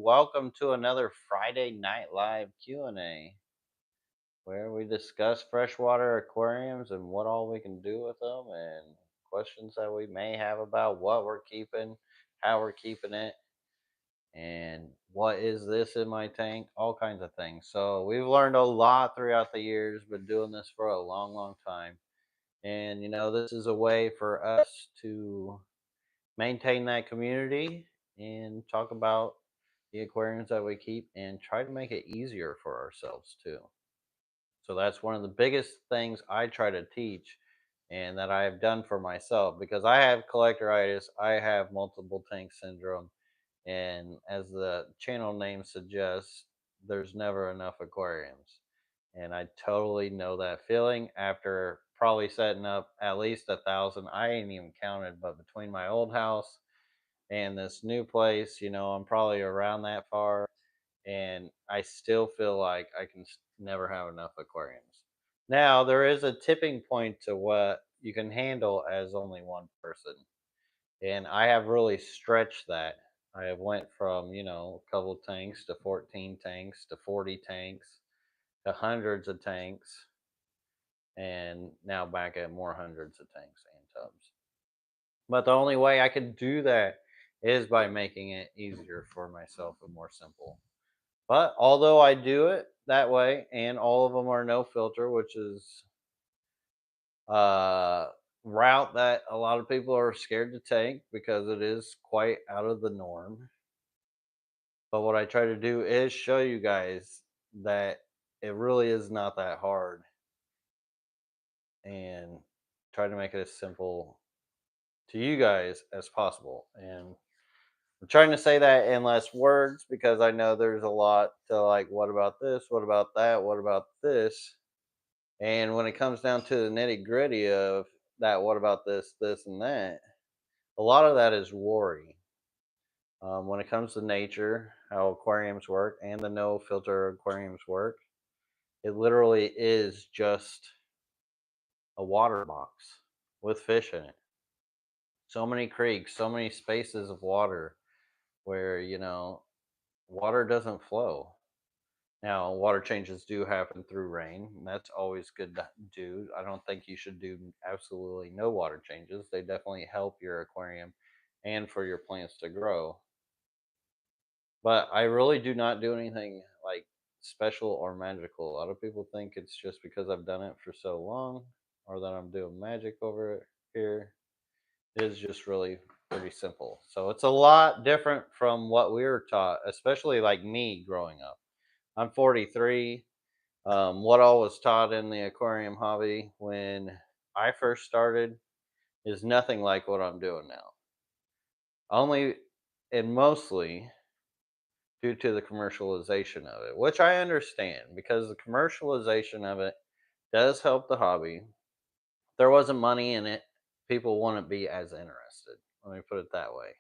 welcome to another Friday Night Live Q&A where we discuss freshwater aquariums and what all we can do with them and questions that we may have about what we're keeping, how we're keeping it, and what is this in my tank, all kinds of things. So we've learned a lot throughout the years, been doing this for a long, long time. And this is a way for us to maintain that community and talk about the aquariums that we keep and try to make it easier for ourselves too. So that's one of the biggest things I try to teach and that I have done for myself because I have collectoritis, I have multiple tank syndrome, and as the channel name suggests, there's never enough aquariums. And I totally know that feeling after probably setting up at least 1,000. I ain't even counted, but between my old house and this new place, I'm probably around that far, and I still feel like I can never have enough aquariums. Now, there is a tipping point to what you can handle as only one person, and I have really stretched that. I have went from, a couple tanks to 14 tanks to 40 tanks to hundreds of tanks, and now back at more hundreds of tanks and tubs. But the only way I could do that is by making it easier for myself and more simple. But although I do it that way, and all of them are no filter, which is a route that a lot of people are scared to take because it is quite out of the norm. But what I try to do is show you guys that it really is not that hard and try to make it as simple to you guys as possible. And I'm trying to say that in less words because I know there's a lot to like, what about this? What about that? What about this? And when it comes down to the nitty gritty of that, what about this, and that, a lot of that is worry. When it comes to nature, how aquariums work, and the no filter aquariums work, it literally is just a water box with fish in it. So many creeks, so many spaces of water where, water doesn't flow. Now, water changes do happen through rain, and that's always good to do. I don't think you should do absolutely no water changes. They definitely help your aquarium and for your plants to grow. But I really do not do anything like special or magical. A lot of people think it's just because I've done it for so long or that I'm doing magic over it here. It is just really pretty simple. So it's a lot different from what we were taught, especially like me growing up. I'm 43. What all was taught in the aquarium hobby when I first started is nothing like what I'm doing now. Only and mostly due to the commercialization of it, which I understand because the commercialization of it does help the hobby. If there wasn't money in it, people wouldn't be as interested. Let me put it that way.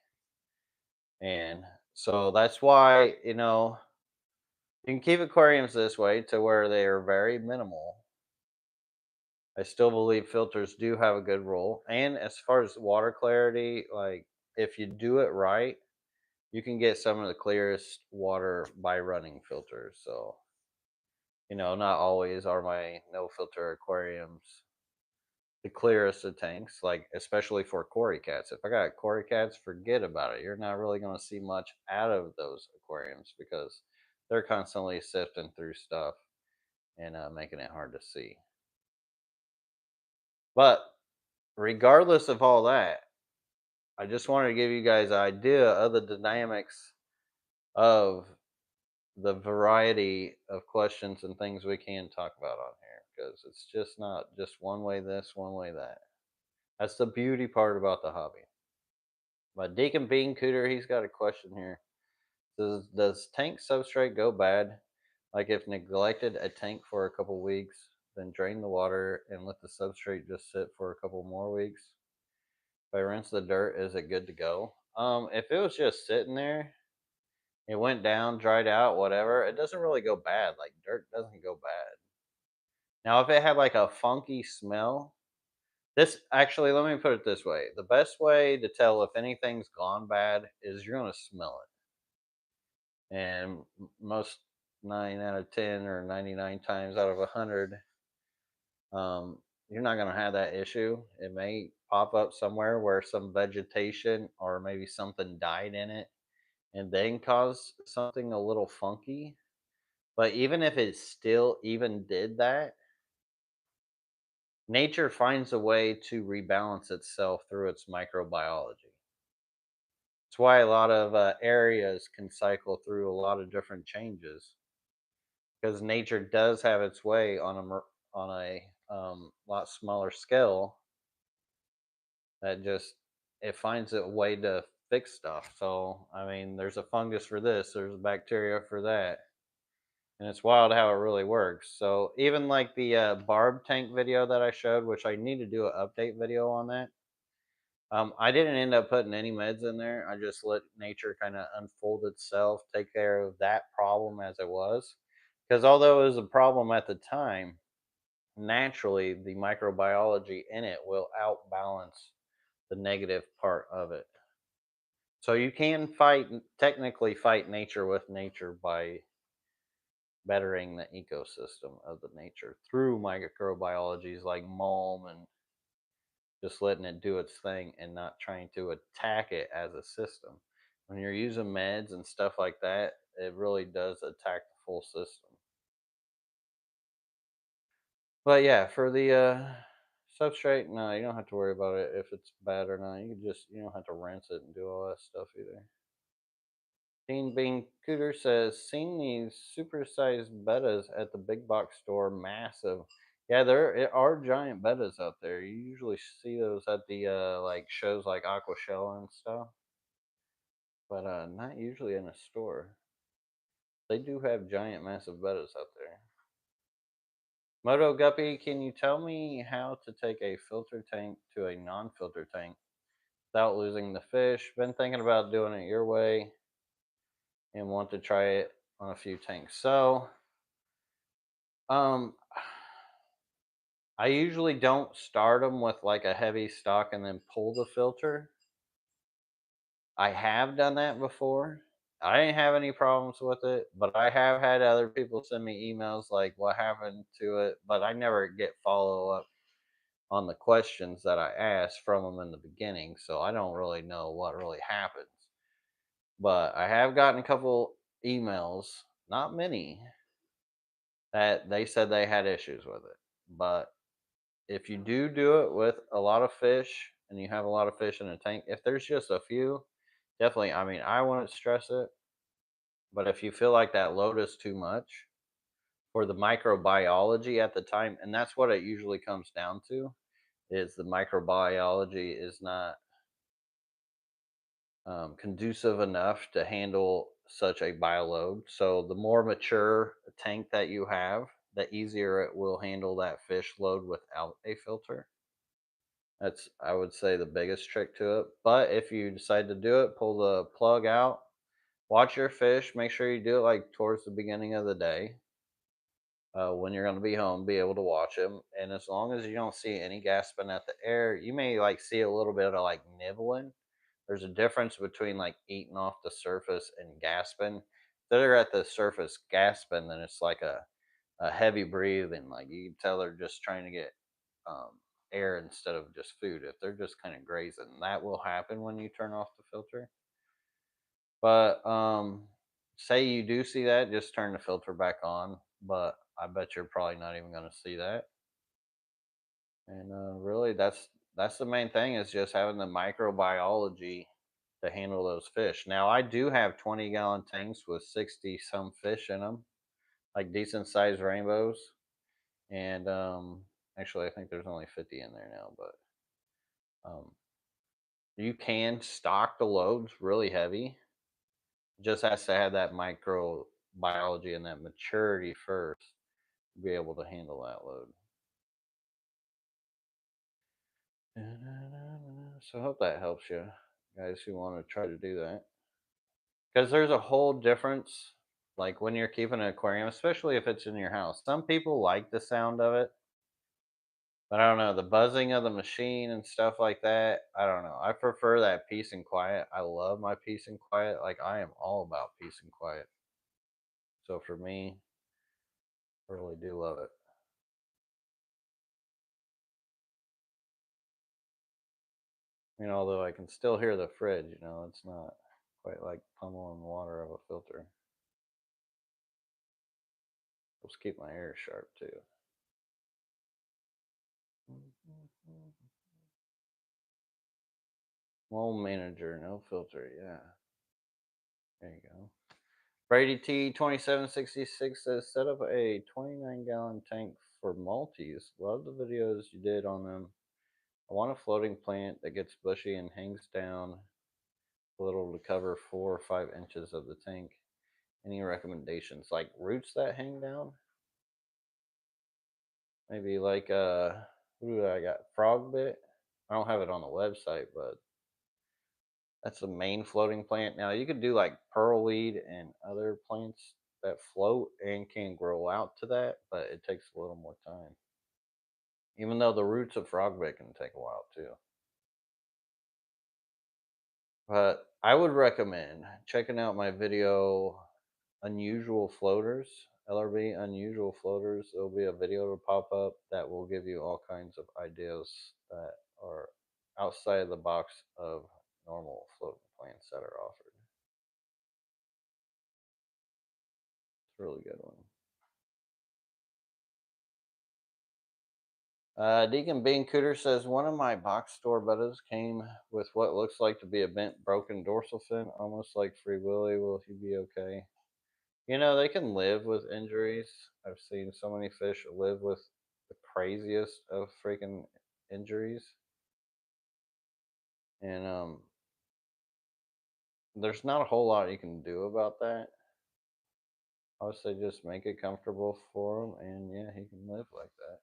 And so that's why, you can keep aquariums this way to where they are very minimal. I still believe filters do have a good role. And as far as water clarity, like if you do it right, you can get some of the clearest water by running filters. So, not always are my no filter aquariums the clearest of tanks, like especially for cory cats. If I got cory cats, forget about it. You're not really going to see much out of those aquariums because they're constantly sifting through stuff and making it hard to see. But regardless of all that, I just wanted to give you guys an idea of the dynamics of the variety of questions and things we can talk about on here because it's just not just one way this, one way that. That's the beauty part about the hobby. But Deacon Bean Cooter, he's got a question here. Does tank substrate go bad? Like if neglected a tank for a couple weeks, then drain the water and let the substrate just sit for a couple more weeks? If I rinse the dirt, is it good to go? If it was just sitting there, it went down, dried out, whatever, it doesn't really go bad. Like dirt doesn't go bad. Now, if it had like a funky smell, this actually, let me put it this way. The best way to tell if anything's gone bad is you're going to smell it. And most 9 out of 10 or 99 times out of 100, you're not going to have that issue. It may pop up somewhere where some vegetation or maybe something died in it and then cause something a little funky. But even if it still even did that, nature finds a way to rebalance itself through its microbiology. It's why a lot of areas can cycle through a lot of different changes because nature does have its way on a lot smaller scale. That just it finds a way to fix stuff. So I mean, there's a fungus for this, there's a bacteria for that, and it's wild how it really works. So even like the barb tank video that I showed, which I need to do an update video on that. I didn't end up putting any meds in there. I just let nature kind of unfold itself, take care of that problem as it was. Because although it was a problem at the time, naturally the microbiology in it will outbalance the negative part of it. So you can technically fight nature with nature by bettering the ecosystem of the nature through microbiologies like mulm and just letting it do its thing and not trying to attack it as a system. When you're using meds and stuff like that, it really does attack the full system. But yeah, for the substrate, no, you don't have to worry about it if it's bad or not. You don't have to rinse it and do all that stuff either. Dean Bean Cooter says, seen these supersized bettas at the big box store, massive. Yeah, are giant bettas out there. You usually see those at the like shows like Aquashella and stuff, but not usually in a store. They do have giant, massive bettas out there. Moto Guppy, can you tell me how to take a filter tank to a non-filter tank without losing the fish? Been thinking about doing it your way and want to try it on a few tanks. So, um, I usually don't start them with like a heavy stock and then pull the filter. I have done that before. I didn't have any problems with it, but I have had other people send me emails like what happened to it, but I never get follow up on the questions that I asked from them in the beginning, so I don't really know what really happens. But I have gotten a couple emails, not many, that they said they had issues with it. But if you do it with a lot of fish and you have a lot of fish in a tank, if there's just a few, definitely, I mean, I wouldn't stress it. But if you feel like that load is too much for the microbiology at the time, and that's what it usually comes down to, is the microbiology is not conducive enough to handle such a bioload. So the more mature tank that you have, the easier it will handle that fish load without a filter. That's, I would say, the biggest trick to it. But if you decide to do it, pull the plug out, watch your fish, make sure you do it like towards the beginning of the day. When you're going to be home, be able to watch them. And as long as you don't see any gasping at the air, you may like see a little bit of like nibbling. There's a difference between like eating off the surface and gasping. If they're at the surface gasping, then it's like a heavy breathing. Like you can tell they're just trying to get um, air instead of just food. If they're just kind of grazing, that will happen when you turn off the filter. But say you do see that, just turn the filter back on. But I bet you're probably not even going to see that. And really, that's the main thing is just having the microbiology to handle those fish. Now, I do have 20-gallon tanks with 60 some fish in them, like decent sized rainbows. And actually, I think there's only 50 in there now, but you can stock the loads really heavy. Just has to have that microbiology and that maturity first to be able to handle that load. So I hope that helps you guys who want to try to do that. Because there's a whole difference, like when you're keeping an aquarium, especially if it's in your house. Some people like the sound of it, but I don't know, the buzzing of the machine and stuff like that. I don't know. I prefer that peace and quiet. I love my peace and quiet. Like I am all about peace and quiet. So for me, I really do love it. Although I can still hear the fridge, it's not quite like pummeling water of a filter. Helps keep my ears sharp too. Mold manager, no filter, yeah. There you go. Brady T 2766 says set up a 29-gallon tank for multis. Love the videos you did on them. I want a floating plant that gets bushy and hangs down a little to cover 4 or 5 inches of the tank. Any recommendations? Like roots that hang down? Maybe like what do I got? Frog bit? I don't have it on the website, but that's the main floating plant. Now you could do like pearlweed and other plants that float and can grow out to that, but it takes a little more time. Even though the roots of frogbit can take a while too. But I would recommend checking out my video Unusual Floaters, LRB Unusual Floaters. There'll be a video to pop up that will give you all kinds of ideas that are outside of the box of normal floating plants that are offered. It's a really good one. Deacon Bean Cooter says one of my box store buddies came with what looks like to be a bent, broken dorsal fin, almost like Free Willy. Will he be okay? They can live with injuries. I've seen so many fish live with the craziest of freaking injuries, and there's not a whole lot you can do about that. I would say just make it comfortable for him, and yeah, he can live like that.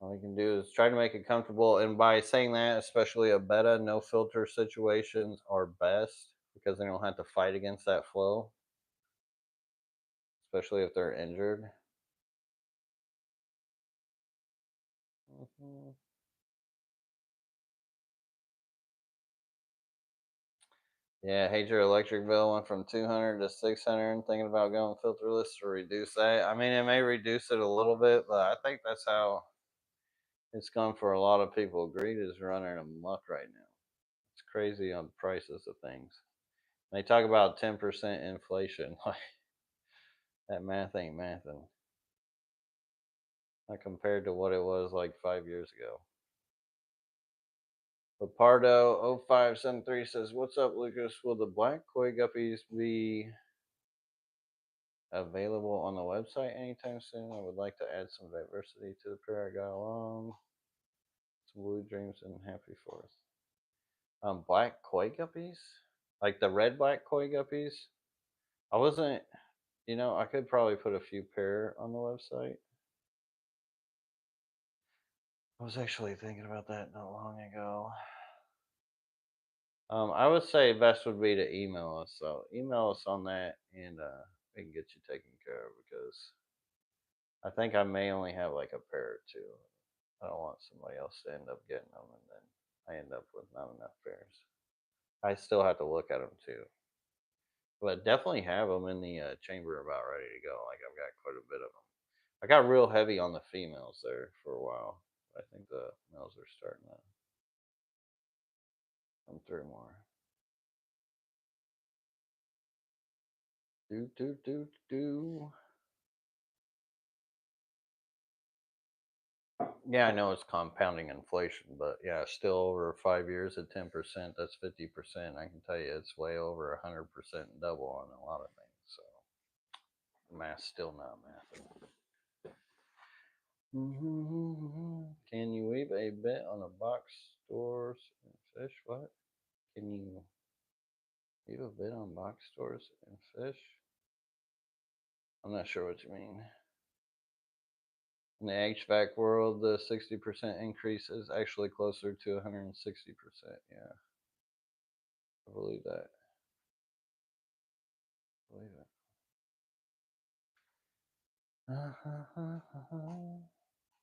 All you can do is try to make it comfortable. And by saying that, especially a betta, no filter situations are best because they don't have to fight against that flow, especially if they're injured. Yeah, Hager electric bill went from 200 to 600. Thinking about going filterless to reduce that. I mean, it may reduce it a little bit, but I think that's how it's gone for a lot of people. Greed is running amok right now. It's crazy on prices of things. They talk about 10% inflation. Like that math ain't mathing. Not compared to what it was like 5 years ago. Lepardo 0573 says, "What's up, Lucas? Will the black koi guppies be available on the website anytime soon? I would like to add some diversity to the pair I got along. Some blue dreams and happy fourth." Black koi guppies? Like the red black koi guppies? I wasn't, I could probably put a few pair on the website. I was actually thinking about that not long ago. I would say best would be to email us. So email us on that, and we can get you taken care of because I think I may only have like a pair or two. I don't want somebody else to end up getting them, and then I end up with not enough pairs. I still have to look at them too, but definitely have them in the chamber about ready to go. Like I've got quite a bit of them. I got real heavy on the females there for a while. I think the males are starting to come through more. Do. Yeah, I know it's compounding inflation, but yeah, still over 5 years at 10%, that's 50%. I can tell you it's way over 100% double on a lot of things. So the math's still not mathing. Can you weave a bit on a box stores and fish? What? Can you weave a bit on box stores and fish? I'm not sure what you mean. In the HVAC world, the 60% increase is actually closer to 160%. Yeah, I believe that. I believe it.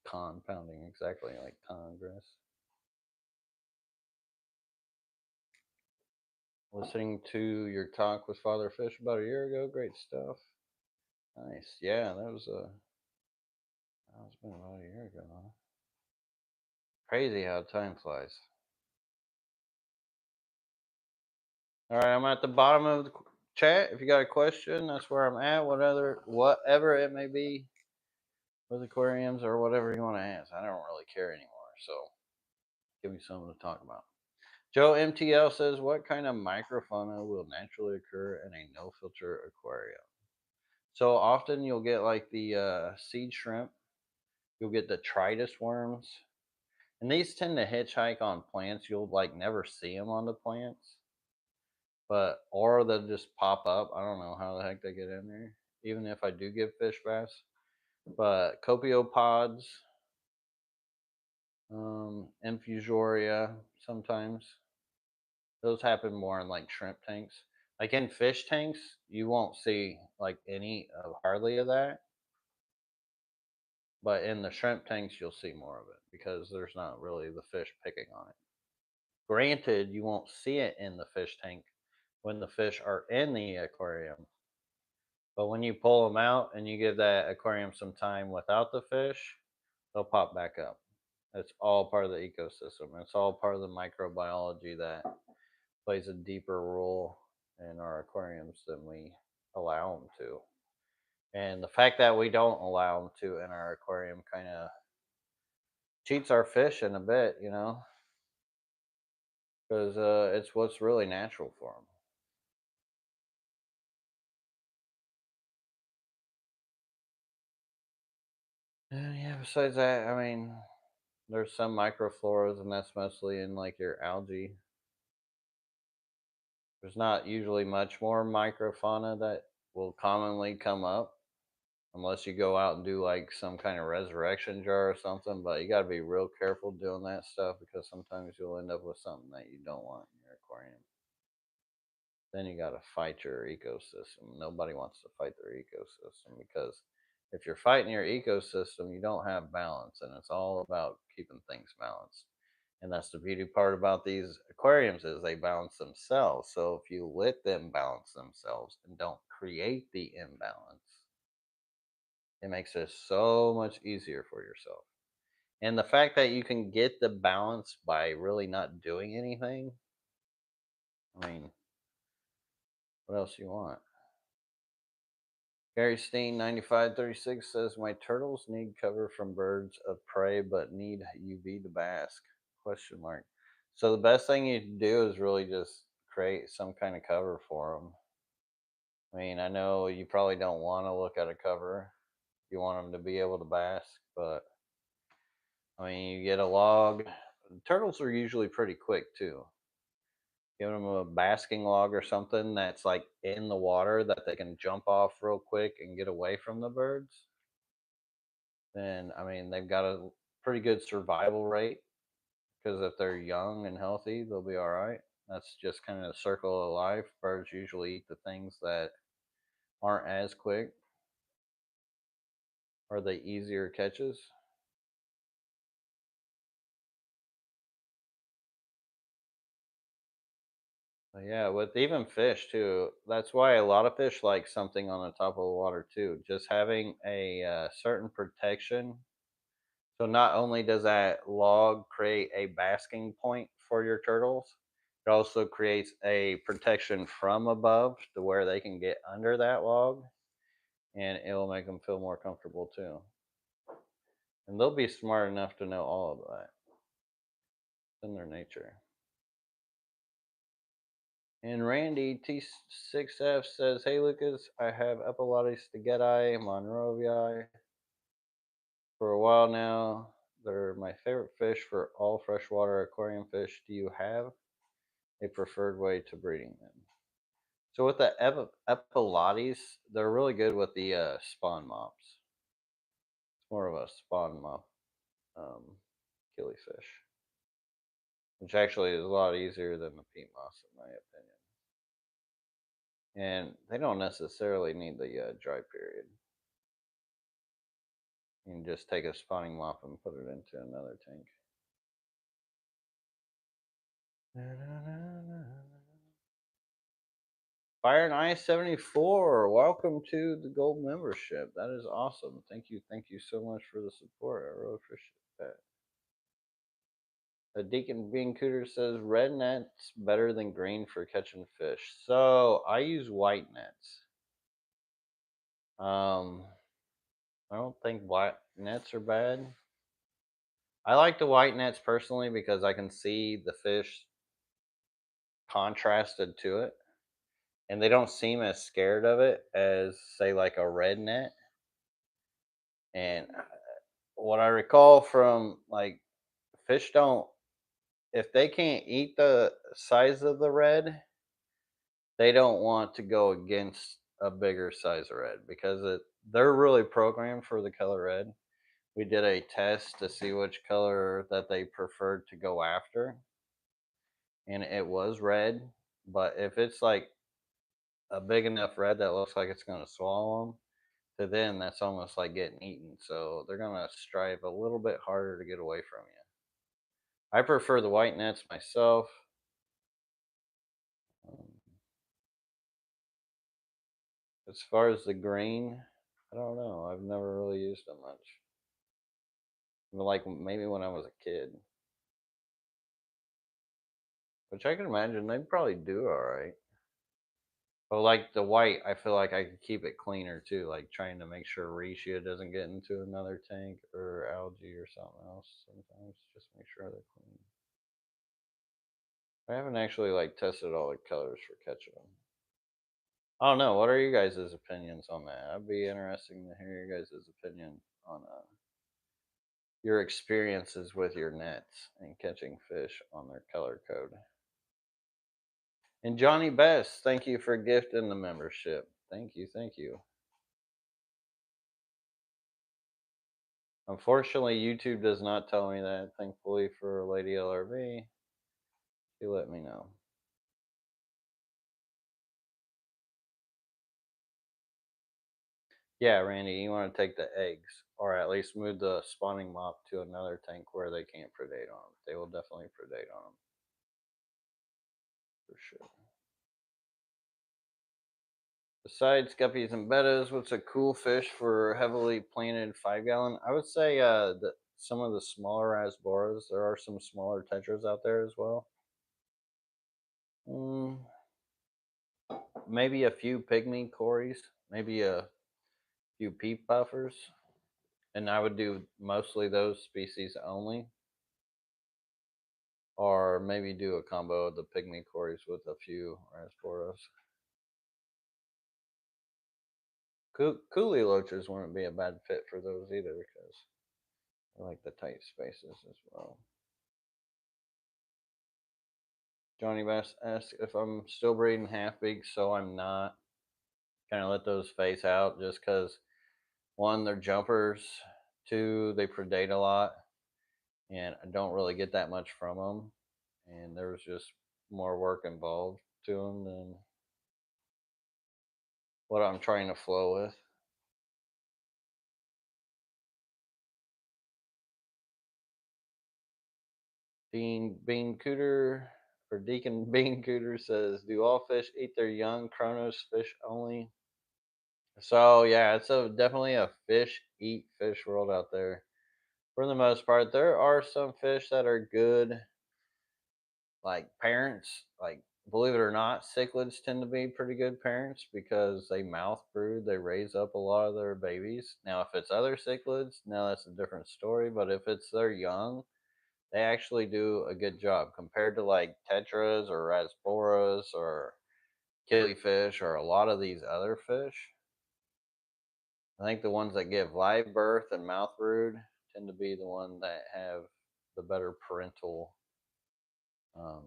Compounding, exactly like Congress. Listening to your talk with Father Fish about a year ago. Great stuff. Nice. Yeah, that's been about a year ago, huh? Crazy how time flies. All right, I'm at the bottom of the chat. If you got a question, that's where I'm at. Whatever it may be, with aquariums or whatever you want to ask. I don't really care anymore. So give me something to talk about. Joe MTL says, what kind of microfauna will naturally occur in a no filter aquarium? So often you'll get like the seed shrimp, you'll get detritus worms, and these tend to hitchhike on plants. You'll like never see them on the plants, but or they'll just pop up. I don't know how the heck they get in there, even if I do give fish baths. But copiopods, infusoria sometimes. Those happen more in like shrimp tanks. Like in fish tanks, you won't see like any of hardly of that. But in the shrimp tanks, you'll see more of it because there's not really the fish picking on it. Granted, you won't see it in the fish tank when the fish are in the aquarium. But when you pull them out and you give that aquarium some time without the fish, they'll pop back up. It's all part of the ecosystem. It's all part of the microbiology that plays a deeper role in our aquariums than we allow them to. And the fact that we don't allow them to in our aquarium kind of cheats our fish in a bit, because it's what's really natural for them. And yeah, besides that, I mean, there's some microfloras, and that's mostly in like your algae. There's not usually much more microfauna that will commonly come up unless you go out and do like some kind of resurrection jar or something. But you got to be real careful doing that stuff because sometimes you'll end up with something that you don't want in your aquarium. Then you got to fight your ecosystem. Nobody wants to fight their ecosystem because if you're fighting your ecosystem, you don't have balance, and it's all about keeping things balanced. And that's the beauty part about these aquariums is they balance themselves. So if you let them balance themselves and don't create the imbalance, it makes it so much easier for yourself. And the fact that you can get the balance by really not doing anything, I mean, what else you want? Gary Steen 9536 says my turtles need cover from birds of prey but need UV to bask. Question mark. So the best thing you can do is really just create some kind of cover for them. I mean, I know you probably don't want to look at a cover. You want them to be able to bask, but I mean, you get a log. Turtles are usually pretty quick too. Give them a basking log or something that's like in the water that they can jump off real quick and get away from the birds. Then I mean they've got a pretty good survival rate because if they're young and healthy, they'll be all right. That's just kind of the circle of life. Birds usually eat the things that aren't as quick or the easier catches. But yeah, with even fish too. That's why a lot of fish like something on the top of the water too. Just having a certain protection. So not only does that log create a basking point for your turtles, it also creates a protection from above to where they can get under that log, and it will make them feel more comfortable too. And they'll be smart enough to know all of that. It's in their nature. And Randy T6F says, "Hey Lucas, I have Epilotes stegetti monrovii for a while now. They're my favorite fish for all freshwater aquarium fish. Do you have a preferred way to breeding them?" So with the Epilotes, they're really good with the spawn mops. It's more of a spawn mop um, killifish, which actually is a lot easier than the peat moss, in my opinion. And they don't necessarily need the dry period. You can just take a spawning mop and put it into another tank. Fire and Ice 74. Welcome to the gold membership. That is awesome. Thank you so much for the support. I really appreciate that. Deacon Bean Cooter says red net's better than green for catching fish. So I use white nets. I don't think white nets are bad. I like the white nets personally because I can see the fish contrasted to it, and they don't seem as scared of it as, say, like a red net. And what I recall from like fish don't, if they can't eat the size of the red, they don't want to go against a bigger size of red because they're really programmed for the color red. We did a test to see which color that they preferred to go after, and it was red. But if it's like a big enough red that looks like it's going to swallow them, to them that's almost like getting eaten. So they're going to strive a little bit harder to get away from you. I prefer the white nets myself. Um, as far as the green, I don't know. I've never really used them much. Like maybe when I was a kid, which I can imagine they probably do all right. But like the white, I feel like I could keep it cleaner too, like trying to make sure reishi doesn't get into another tank or algae or something else. Sometimes just make sure they're clean. I haven't actually like tested all the colors for catching them. I don't know. What are you guys' opinions on that? I'd be interested to hear your guys' opinion on your experiences with your nets and catching fish on their color code. And Johnny Best, thank you for gifting the membership. Thank you. Unfortunately, YouTube does not tell me that. Thankfully for Lady LRB, she let me know. Yeah, Randy, you want to take the eggs, or at least move the spawning mop to another tank where they can't predate on them. They will definitely predate on them. For sure. Besides guppies and bettas, what's a cool fish for heavily planted 5-gallon? I would say that some of the smaller asboras. There are some smaller tetras out there as well. Maybe a few pygmy cories, maybe a few peep buffers, and I would do mostly those species only, or maybe do a combo of the pygmy cories with a few asboras. Coolie loaches wouldn't be a bad fit for those either because I like the tight spaces as well. Johnny Bass asks if I'm still breeding half beaks, so I'm not. Kind of let those face out just because one, they're jumpers, two, they predate a lot, and I don't really get that much from them. And there was just more work involved to them than what I'm trying to flow with. Bean Cooter or Deacon Bean Cooter says, "Do all fish eat their young? Chronos fish only?" So yeah, it's definitely a fish eat fish world out there. For the most part, there are some fish that are good, like parents. Like believe it or not, cichlids tend to be pretty good parents because they mouth brood. They raise up a lot of their babies. Now, if it's other cichlids, now that's a different story. But if it's their young, they actually do a good job compared to like tetras or rasboras or killifish or a lot of these other fish. I think the ones that give live birth and mouth brood tend to be the ones that have the better parental um,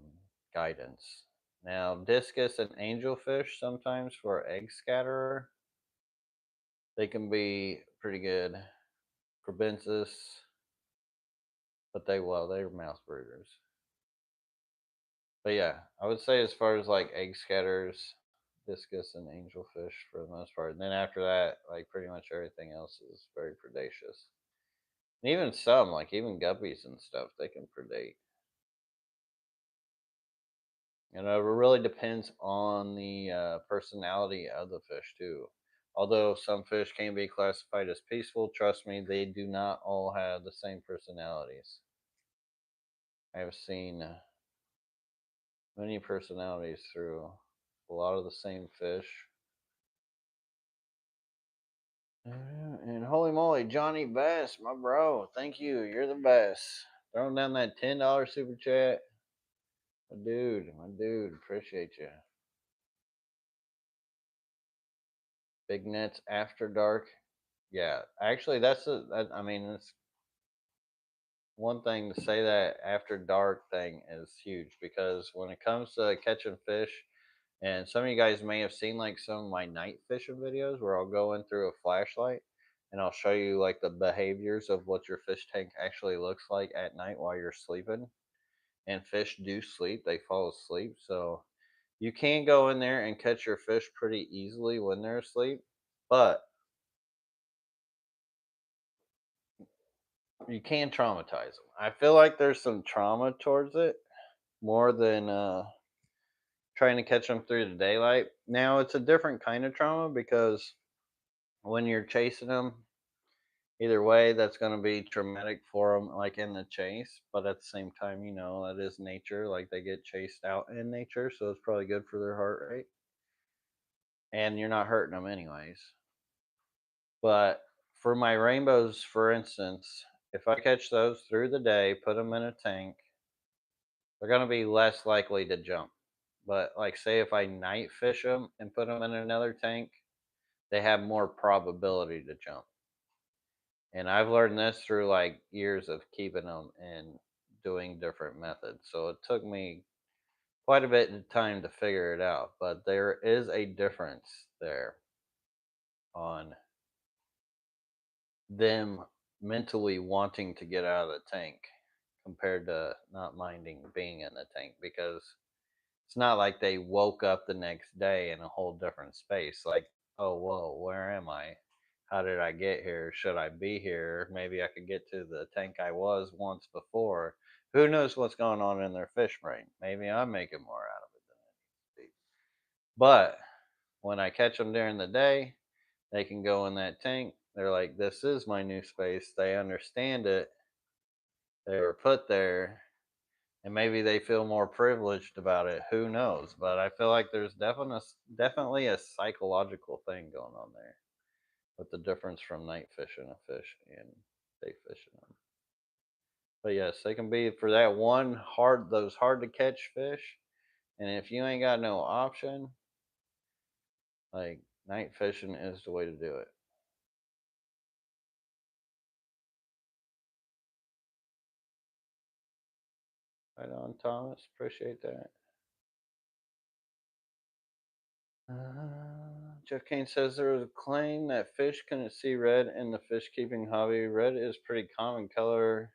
guidance. Now, discus and angelfish sometimes for egg scatterer, they can be pretty good. Crebensis, but they're mouth brooders. But yeah, I would say as far as like egg scatterers, discus and angelfish for the most part. And then after that, like pretty much everything else is very predaceous. And even some, like even guppies and stuff, they can predate. And it really depends on the personality of the fish too. Although some fish can be classified as peaceful, trust me, they do not all have the same personalities. I have seen many personalities through a lot of the same fish. And holy moly, Johnny Best, my bro, thank you. You're the best. Throwing down that $10 super chat. My dude, appreciate you. Big Nets After Dark. Yeah, actually, I mean, it's one thing to say that after dark thing is huge because when it comes to catching fish, and some of you guys may have seen like some of my night fishing videos where I'll go in through a flashlight and I'll show you like the behaviors of what your fish tank actually looks like at night while you're sleeping. And fish do sleep, they fall asleep. So you can go in there and catch your fish pretty easily when they're asleep, but you can traumatize them. I feel like there's some trauma towards it more than trying to catch them through the daylight. Now it's a different kind of trauma because when you're chasing them, either way, that's going to be traumatic for them, like in the chase. But at the same time, you know, that is nature. Like they get chased out in nature, so it's probably good for their heart rate. And you're not hurting them anyways. But for my rainbows, for instance, if I catch those through the day, put them in a tank, they're going to be less likely to jump. But like, say if I night fish them and put them in another tank, they have more probability to jump. And I've learned this through like years of keeping them and doing different methods. So it took me quite a bit of time to figure it out, but there is a difference there on them mentally wanting to get out of the tank compared to not minding being in the tank because it's not like they woke up the next day in a whole different space. Like, oh, whoa, where am I? How did I get here? Should I be here? Maybe I could get to the tank I was once before. Who knows what's going on in their fish brain? Maybe I'm making more out of it than I need to be. But when I catch them during the day, they can go in that tank. They're like, this is my new space. They understand it. They were put there and maybe they feel more privileged about it. Who knows? But I feel like there's definitely a psychological thing going on there with the difference from night fishing a fish and day fishing them. But yes, they can be for that one those hard to catch fish. And if you ain't got no option, like night fishing is the way to do it. Right on, Thomas. Appreciate that. Jeff Kane says there was a claim that fish couldn't see red in the fish keeping hobby. Red is pretty common color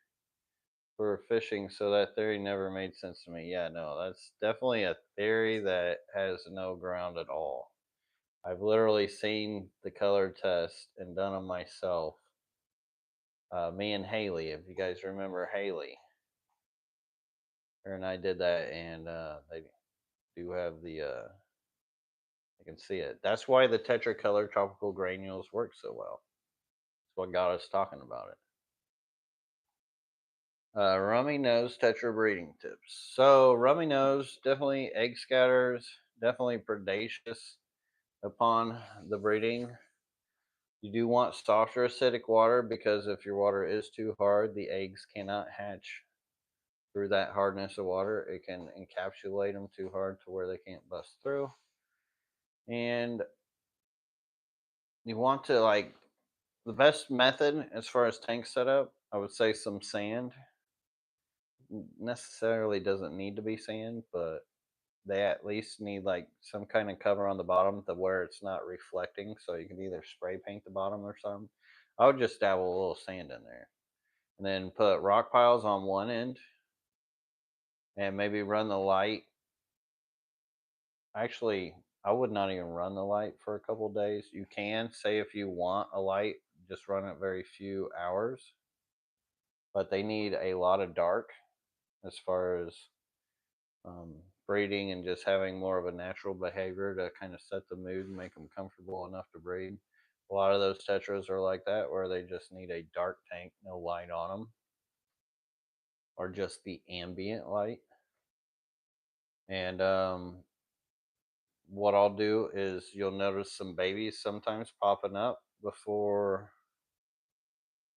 for fishing, so that theory never made sense to me. Yeah, no, that's definitely a theory that has no ground at all. I've literally seen the color test and done them myself. Me and Haley, if you guys remember Haley, her and I did that, and they do have the I can see it. That's why the tetracolor tropical granules work so well. That's what got us talking about it. Rummy nose tetra breeding tips. So rummy nose definitely egg scatters, definitely predaceous upon the breeding. You do want softer acidic water because if your water is too hard, the eggs cannot hatch through that hardness of water. It can encapsulate them too hard to where they can't bust through. And you want to like the best method as far as tank setup, I would say some sand. Necessarily doesn't need to be sand, but they at least need like some kind of cover on the bottom to where it's not reflecting. So you can either spray paint the bottom or something. I would just dabble a little sand in there and then put rock piles on one end and maybe run the light. Actually, I would not even run the light for a couple days. You can say if you want a light, just run it very few hours, but they need a lot of dark as far as breeding and just having more of a natural behavior to kind of set the mood and make them comfortable enough to breed. A lot of those tetras are like that, where they just need a dark tank, no light on them, or just the ambient light. And what I'll do is you'll notice some babies sometimes popping up before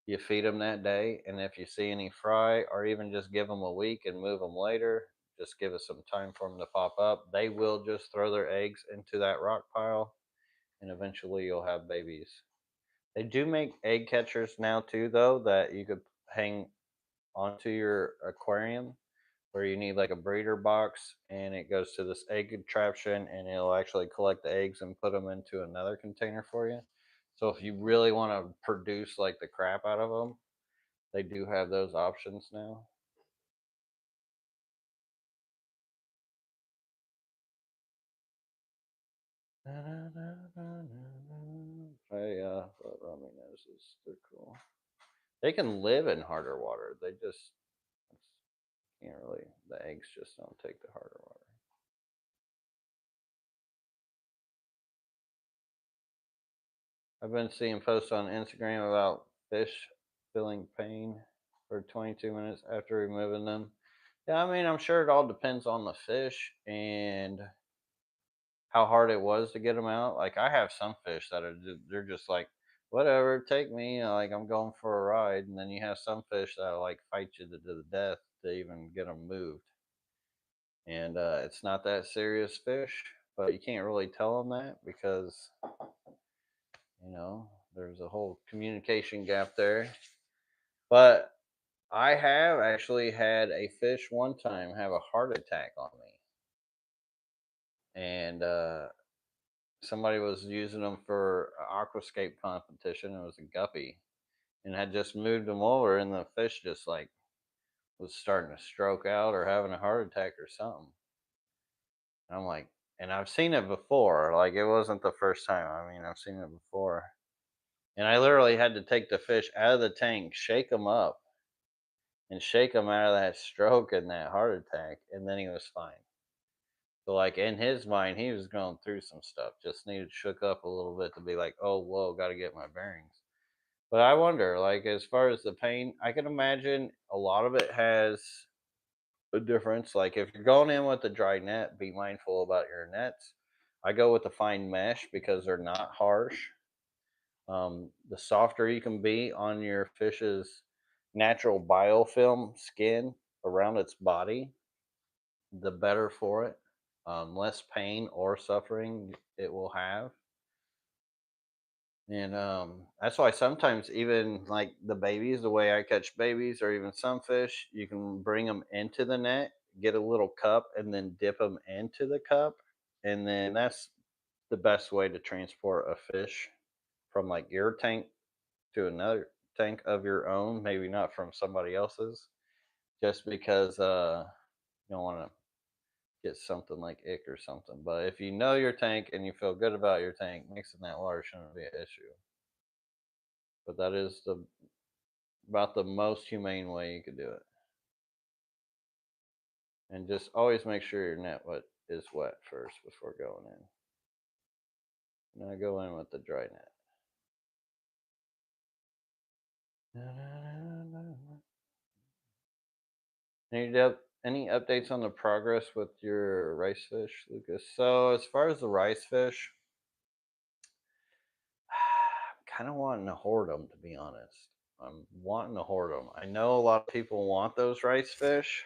you feed them that day. And if you see any fry, or even just give them a week and move them later, just give us some time for them to pop up. They will just throw their eggs into that rock pile, and eventually you'll have babies. They do make egg catchers now too, though, that you could hang onto your aquarium, where you need like a breeder box, and it goes to this egg contraption, and it'll actually collect the eggs and put them into another container for you. So if you really want to produce like the crap out of them, they do have those options now. Hey, rummy noses, they're cool. They can live in harder water. They just can't really. The eggs just don't take the harder water. I've been seeing posts on Instagram about fish feeling pain for 22 minutes after removing them. Yeah, I mean, I'm sure it all depends on the fish and how hard it was to get them out. Like, I have some fish that they're just like, whatever, take me. Like, I'm going for a ride. And then you have some fish that like fight you to the death to even get them moved. And it's not that serious fish, but you can't really tell them that because you know there's a whole communication gap there. But I have actually had a fish one time have a heart attack on me, and somebody was using them for an aquascape competition. It was a guppy, and had just moved them over, and the fish just like was starting to stroke out or having a heart attack or something. And I'm like, and I've seen it before. Like, it wasn't the first time. I mean, I've seen it before. And I literally had to take the fish out of the tank, shake him up, and shake him out of that stroke and that heart attack, and then he was fine. So, like, in his mind, he was going through some stuff. Just needed shook up a little bit to be like, oh, whoa, got to get my bearings. But I wonder, like, as far as the pain, I can imagine a lot of it has a difference. Like, if you're going in with a dry net, be mindful about your nets. I go with the fine mesh because they're not harsh. The softer you can be on your fish's natural biofilm skin around its body, the better for it. Less pain or suffering it will have. And that's why sometimes, even like the babies, the way I catch babies, or even some fish, you can bring them into the net, get a little cup, and then dip them into the cup. And then that's the best way to transport a fish from like your tank to another tank of your own, maybe not from somebody else's, just because you don't want to get something like ick or something. But if you know your tank and you feel good about your tank, mixing that water shouldn't be an issue. But that is about the most humane way you could do it. And just always make sure your net is wet first before going in. Now go in with the dry net. Any updates on the progress with your rice fish, Lucas? So as far as the rice fish, I'm kind of wanting to hoard them, to be honest. I'm wanting to hoard them. I know a lot of people want those rice fish,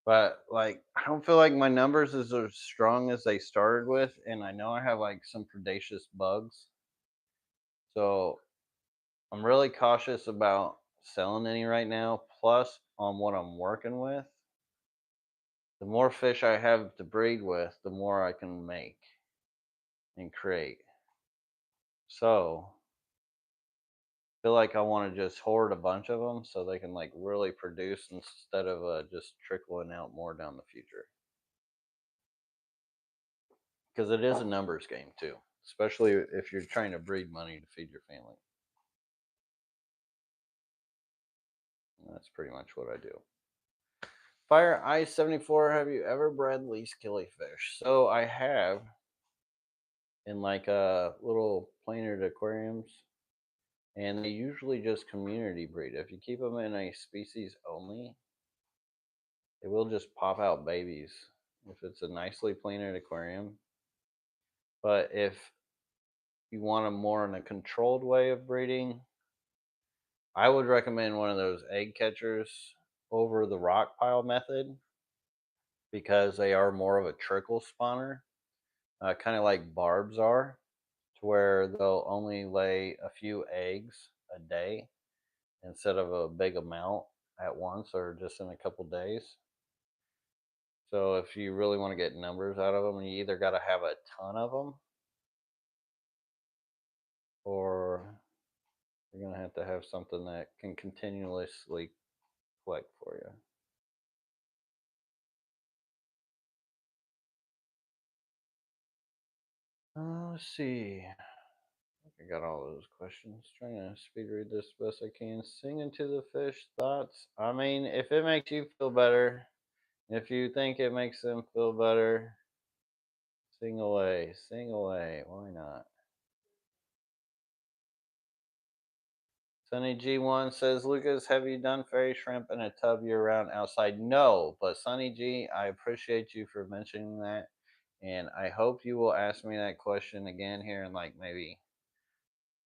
but like I don't feel like my numbers is as strong as they started with, and I know I have like some predaceous bugs. So I'm really cautious about selling any right now. Plus, on what I'm working with, the more fish I have to breed with, the more I can make and create. So I feel like I want to just hoard a bunch of them so they can like really produce instead of just trickling out more down the future. Because it is a numbers game too, especially if you're trying to breed money to feed your family. And that's pretty much what I do. Fire Ice 74, have you ever bred least killifish? So I have in like little planer aquariums, and they usually just community breed. If you keep them in a species only, it will just pop out babies if it's a nicely planted aquarium. But if you want them more in a controlled way of breeding, I would recommend one of those egg catchers over the rock pile method because they are more of a trickle spawner, kind of like barbs are, to where they'll only lay a few eggs a day instead of a big amount at once or just in a couple days. So if you really want to get numbers out of them, you either got to have a ton of them or you're going to have something that can continuously collect for you. Let's see. I got all those questions. Trying to speed read this best I can. Singing to the fish thoughts. I mean, if it makes you feel better, if you think it makes them feel better, sing away. Sing away. Why not? Sunny G1 says, Lucas, have you done fairy shrimp in a tub year round outside? No, but Sunny G, I appreciate you for mentioning that. And I hope you will ask me that question again here in like maybe,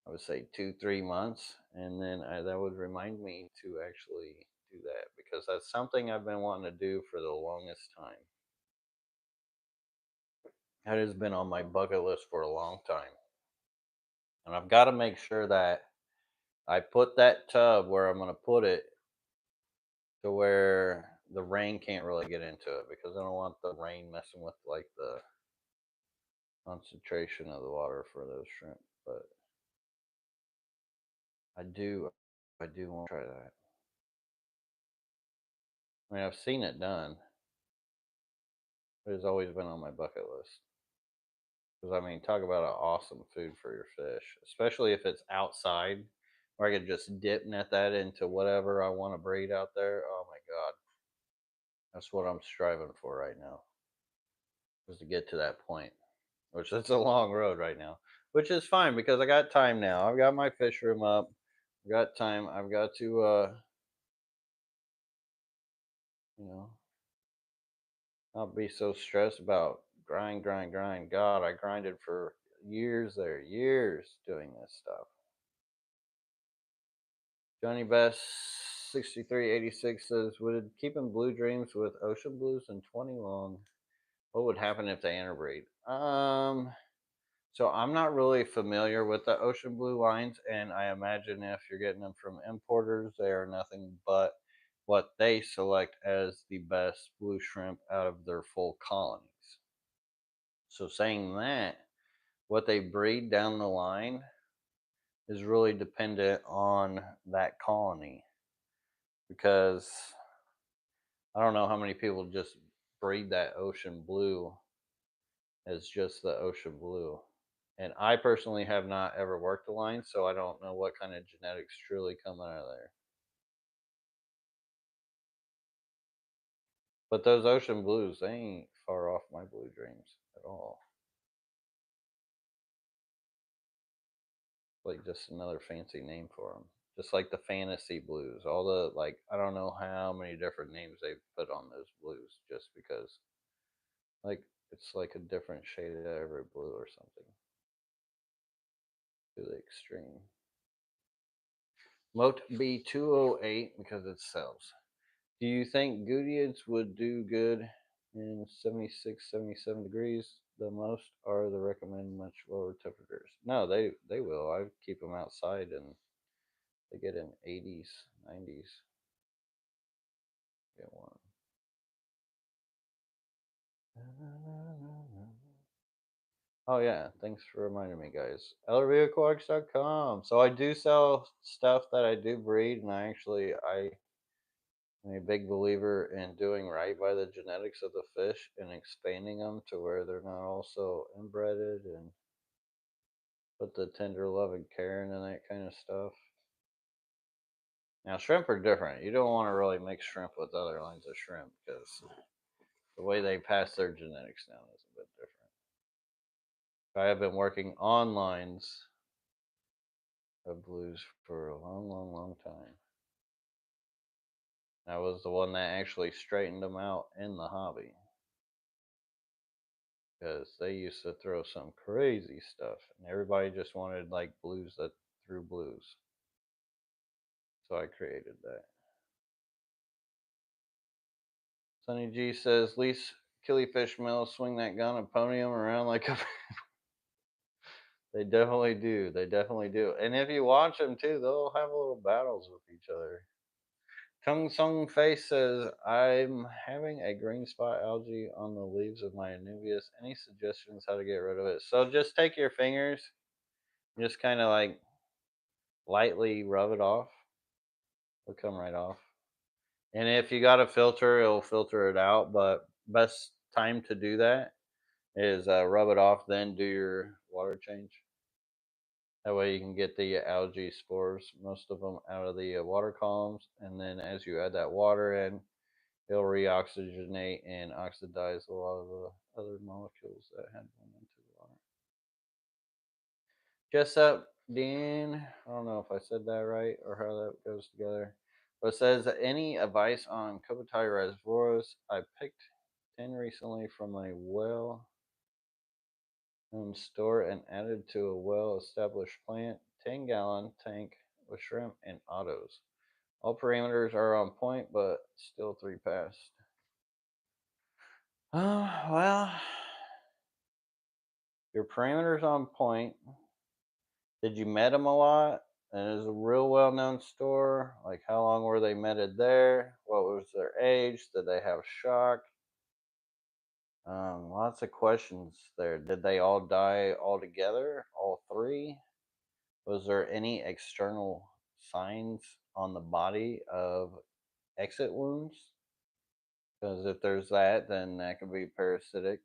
I would say 2, 3 months. And then that would remind me to actually do that because that's something I've been wanting to do for the longest time. That has been on my bucket list for a long time. And I've got to make sure that I put that tub where I'm going to put it to where the rain can't really get into it because I don't want the rain messing with like the concentration of the water for those shrimp. But I do, I do want to try that. I mean, I've seen it done, but it's always been on my bucket list. Because I mean, talk about an awesome food for your fish, especially if it's outside, where I could just dip net that into whatever I want to breed out there. Oh my god, that's what I'm striving for right now, is to get to that point. Which is a long road right now, which is fine because I got time now. I've got my fish room up. I've got time. I've got to, you know, not be so stressed about grind, grind, grind. God, I grinded for years there, years doing this stuff. Johnny Best 6386 says, would keeping blue dreams with ocean blues and 20 long? What would happen if they interbreed? So I'm not really familiar with the ocean blue lines, and I imagine if you're getting them from importers, they are nothing but what they select as the best blue shrimp out of their full colonies. So saying that, what they breed down the line is really dependent on that colony because I don't know how many people just breed that ocean blue as just the ocean blue. And I personally have not ever worked the line, so I don't know what kind of genetics truly come out of there. But those ocean blues, they ain't far off my blue dreams at all. Like just another fancy name for them. Just like the fantasy blues, all the like I don't know how many different names they've put on those blues just because like it's like a different shade of every blue or something to the extreme. Moat B208 because it sells. Do you think Goodeids would do good in 76, 77 degrees? The most are the recommend much lower temperatures. No, they will. I keep them outside and they get in 80s, 90s. Get one. Oh yeah, thanks for reminding me, guys. LRBAquatics.com. So I do sell stuff that I do breed, and I'm a big believer in doing right by the genetics of the fish and expanding them to where they're not also inbreded and put the tender love and caring and that kind of stuff. Now, shrimp are different. You don't want to really mix shrimp with other lines of shrimp because the way they pass their genetics down is a bit different. I have been working on lines of blues for a long, long, long time. I was the one that actually straightened them out in the hobby because they used to throw some crazy stuff, and everybody just wanted like blues that threw blues. So I created that. Sonny G says, "Least killifish males swing that gun and pony them around like a." They definitely do. They definitely do. And if you watch them too, they'll have little battles with each other. Tung Sung Face says, "I'm having a green spot algae on the leaves of my Anubias. Any suggestions how to get rid of it?" So just take your fingers, just kind of like lightly rub it off. It'll come right off. And if you got a filter, it'll filter it out. But best time to do that is rub it off, then do your water change. That way you can get the algae spores, most of them out of the water columns. And then as you add that water in, it'll reoxygenate and oxidize a lot of the other molecules that had gone into the water. Jessup Dean, I don't know if I said that right or how that goes together. But it says, "Any advice on Kobatai reservoirs? I picked 10 recently from a well store and added to a well-established plant, 10-gallon tank with shrimp and autos. All parameters are on point, but still 3 passed." Well, your parameters on point. Did you met them a lot? And it is a real well-known store. Like, how long were they meted there? What was their age? Did they have shock? Lots of questions there. Did they all die all together? All three? Was there any external signs on the body of exit wounds? Because if there's that, then that could be parasitic.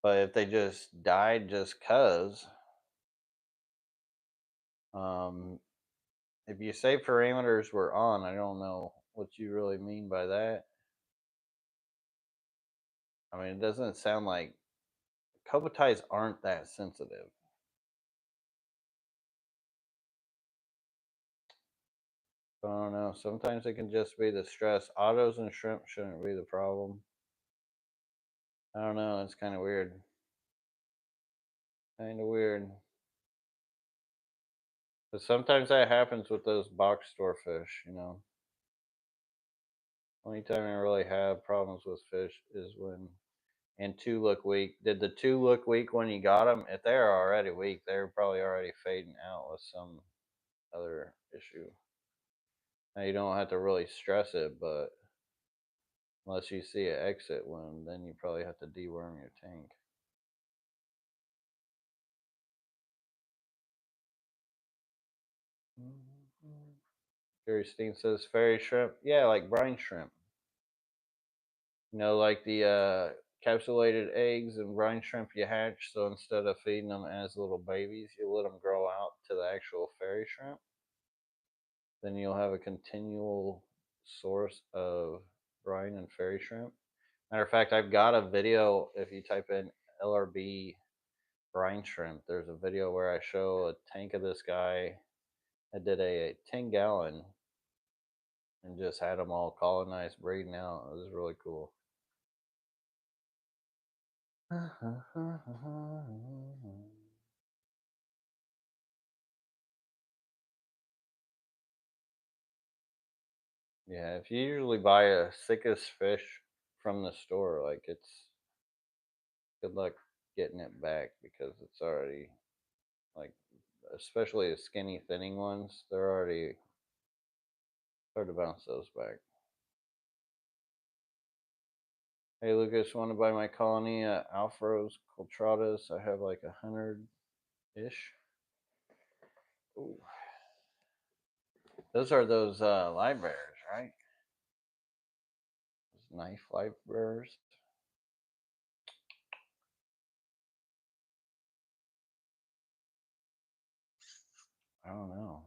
But if they just died just cause, um, if you say parameters were on, I don't know what you really mean by that. I mean, it doesn't sound like Kobatais aren't that sensitive. I don't know. Sometimes it can just be the stress. Autos and shrimp shouldn't be the problem. I don't know. It's kind of weird. Kind of weird. But sometimes that happens with those box store fish, you know. Only time I really have problems with fish is when and two look weak. Did the two look weak when you got them? If they're already weak, they're probably already fading out with some other issue. Now you don't have to really stress it, but unless you see an exit wound, then you probably have to deworm your tank. Gary Steen says fairy shrimp. Yeah, like brine shrimp. You know, like the capsulated eggs and brine shrimp you hatch. So instead of feeding them as little babies, you let them grow out to the actual fairy shrimp. Then you'll have a continual source of brine and fairy shrimp. Matter of fact, I've got a video. If you type in LRB brine shrimp, there's a video where I show a tank of this guy. I did a 10-gallon and just had them all colonized, breeding out. It was really cool. Yeah, if you usually buy a sickest fish from the store, like it's good luck getting it back because it's already like, especially the skinny thinning ones, they're already hard to bounce those back. Hey Lucas, want to buy my colony Alphros Coltradas? I have like 100-ish. Ooh. Those are those live bears, right? Those knife live bears. I don't know.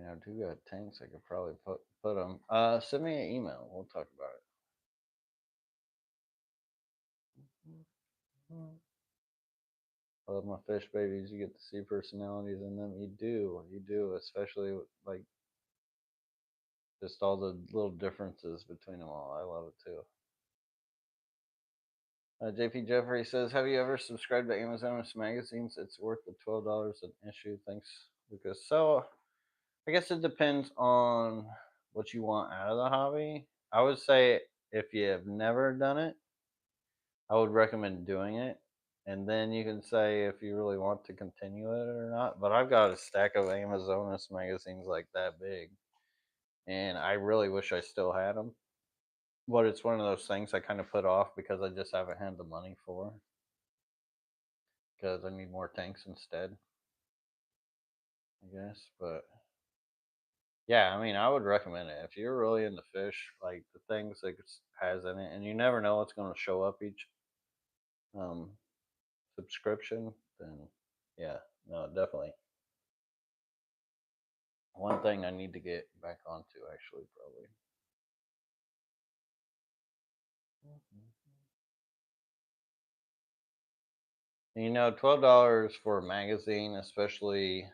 Yeah, I do got tanks. I could probably put them. Send me an email. We'll talk about it. I love my fish babies. You get to see personalities in them. You do, especially like just all the little differences between them all. I love it too. JP Jeffrey says, "Have you ever subscribed to Amazon's magazines? It's worth the $12 an issue." Thanks, Lucas. So I guess it depends on what you want out of the hobby. I would say if you have never done it, I would recommend doing it. And then you can say if you really want to continue it or not. But I've got a stack of Amazonas magazines like that big. And I really wish I still had them. But it's one of those things I kind of put off because I just haven't had the money for. Because I need more tanks instead, I guess. But yeah, I mean, I would recommend it. If you're really into fish, like the things it has in it, and you never know what's going to show up each um, subscription, then yeah, no, definitely. One thing I need to get back onto, actually, probably. You know, $12 for a magazine, especially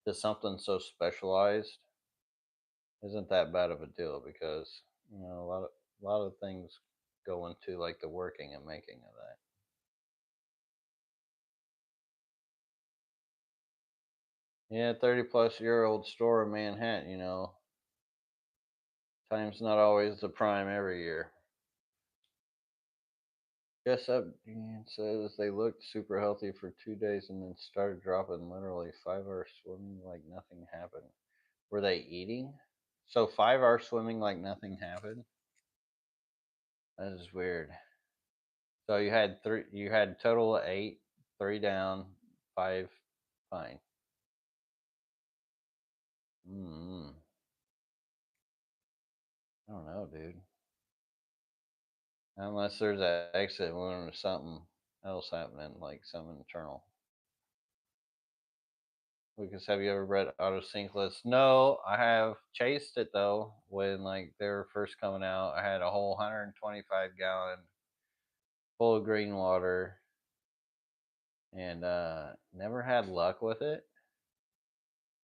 to something so specialized, isn't that bad of a deal because you know a lot of things go into like the working and making of that. Yeah, 30-plus-year-old store in Manhattan. You know, time's not always the prime every year. Yes, up Ian says they looked super healthy for 2 days and then started dropping literally 5 hours swimming like nothing happened. Were they eating? So 5 hours swimming like nothing happened? That is weird. So you had three. You had total of eight, three down, five fine. Mm, I don't know, dude. Unless there's an exit wound or something else happening, like something internal. Lucas, have you ever read Auto Sinkless? No, I have chased it though. When like they were first coming out, I had a whole 125-gallon full of green water, and never had luck with it.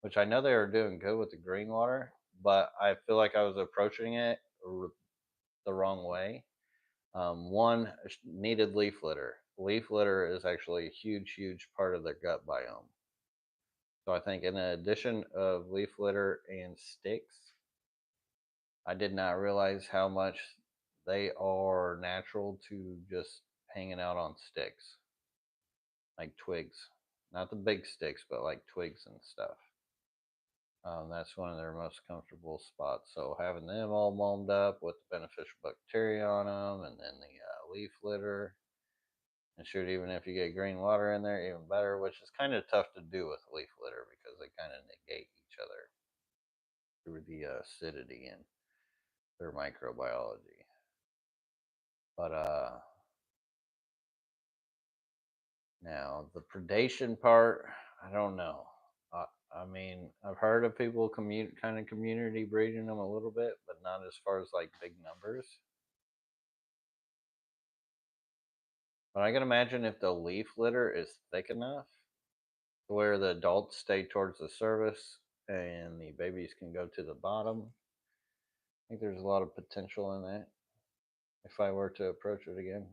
Which I know they were doing good with the green water, but I feel like I was approaching it the wrong way. One needed leaf litter. Leaf litter is actually a huge, huge part of their gut biome. So I think in addition of leaf litter and sticks, I did not realize how much they are natural to just hanging out on sticks, like twigs. Not the big sticks, but like twigs and stuff. That's one of their most comfortable spots. So having them all moamed up with the beneficial bacteria on them, and then the leaf litter, and shoot, even if you get green water in there, even better. Which is kind of tough to do with leaf litter because they kind of negate each other through the acidity and their microbiology. But now the predation part, I don't know. I mean, I've heard of people kind of community breeding them a little bit, but not as far as like big numbers. But I can imagine if the leaf litter is thick enough to where the adults stay towards the surface and the babies can go to the bottom. I think there's a lot of potential in that if I were to approach it again.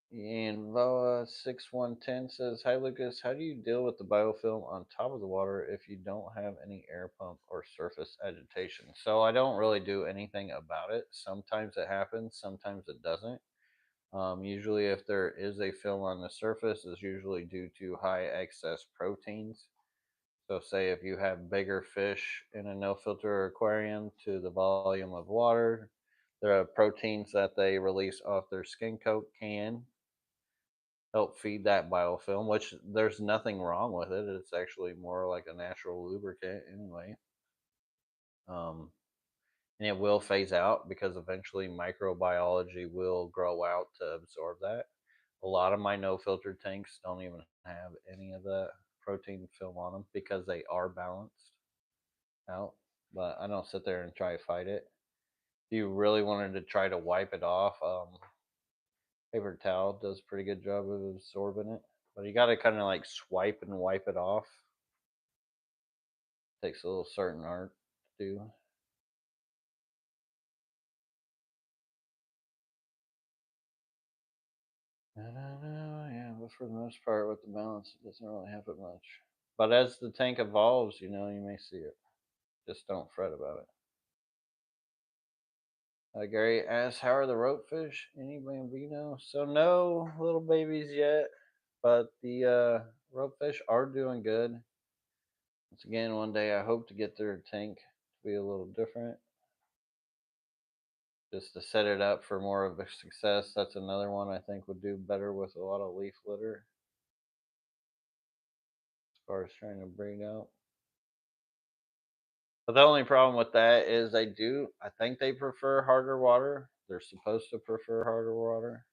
And Voa6110 says, "Hi Lucas, how do you deal with the biofilm on top of the water if you don't have any air pump or surface agitation?" So I don't really do anything about it. Sometimes it happens, sometimes it doesn't. Usually, if there is a film on the surface, it's usually due to high excess proteins. So, say if you have bigger fish in a no filter aquarium to the volume of water, there are proteins that they release off their skin coat can help feed that biofilm, which there's nothing wrong with it. It's actually more like a natural lubricant anyway. Um, and it will phase out because eventually microbiology will grow out to absorb that. A lot of my no filter tanks don't even have any of that protein film on them because they are balanced out. But I don't sit there and try to fight it. If you really wanted to try to wipe it off, paper towel does a pretty good job of absorbing it. But you got to kind of like swipe and wipe it off. Takes a little certain art to do. I don't know, yeah, but for the most part, with the balance, it doesn't really happen much. But as the tank evolves, you know, you may see it. Just don't fret about it. Gary asks, how are the ropefish? Any bambino? So no little babies yet, but the ropefish are doing good. Once again, one day I hope to get their tank to be a little different, just to set it up for more of a success. That's another one I think would do better with a lot of leaf litter as far as trying to breed out. But the only problem with that is I think they prefer harder water. They're supposed to prefer harder water.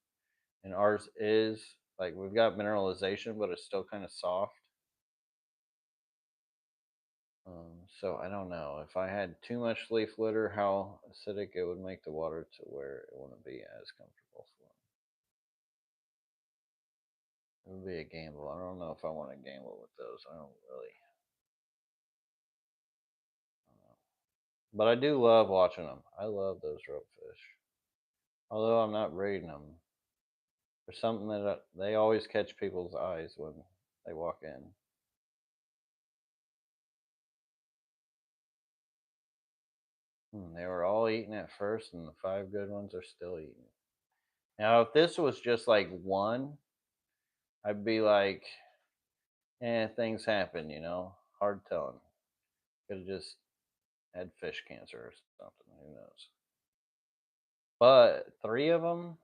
And ours is, like, we've got mineralization, but it's still kind of soft. So I don't know. If I had too much leaf litter, how acidic it would make the water to where it wouldn't be as comfortable for them. It would be a gamble. I don't know if I want to gamble with those. I don't really. I don't know. But I do love watching them. I love those ropefish. Although I'm not breeding them. There's something that they always catch people's eyes when they walk in. They were all eating at first, and the 5 good ones are still eating. Now, if this was just like one, I'd be like, things happen, you know, hard telling. Could have just had fish cancer or something. Who knows? But 3 of them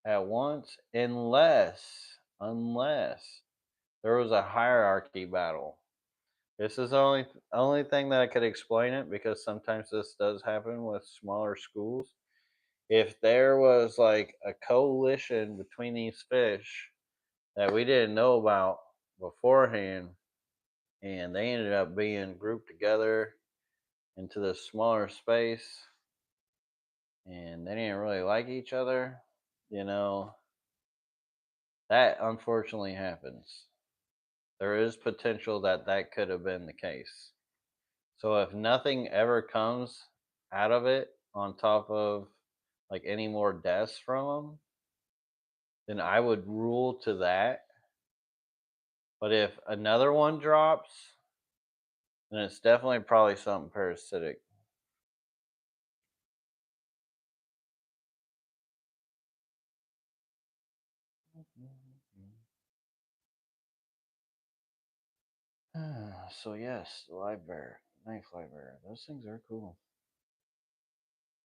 at once, unless there was a hierarchy battle. This is the only thing that I could explain it, because sometimes this does happen with smaller schools. If there was like a coalition between these fish that we didn't know about beforehand, and they ended up being grouped together into this smaller space, and they didn't really like each other, you know, that unfortunately happens. There is potential that that could have been the case. So if nothing ever comes out of it on top of like any more deaths from them, then I would rule to that. But if another one drops, then it's definitely probably something parasitic. So yes, the live bear, knife live bear, those things are cool.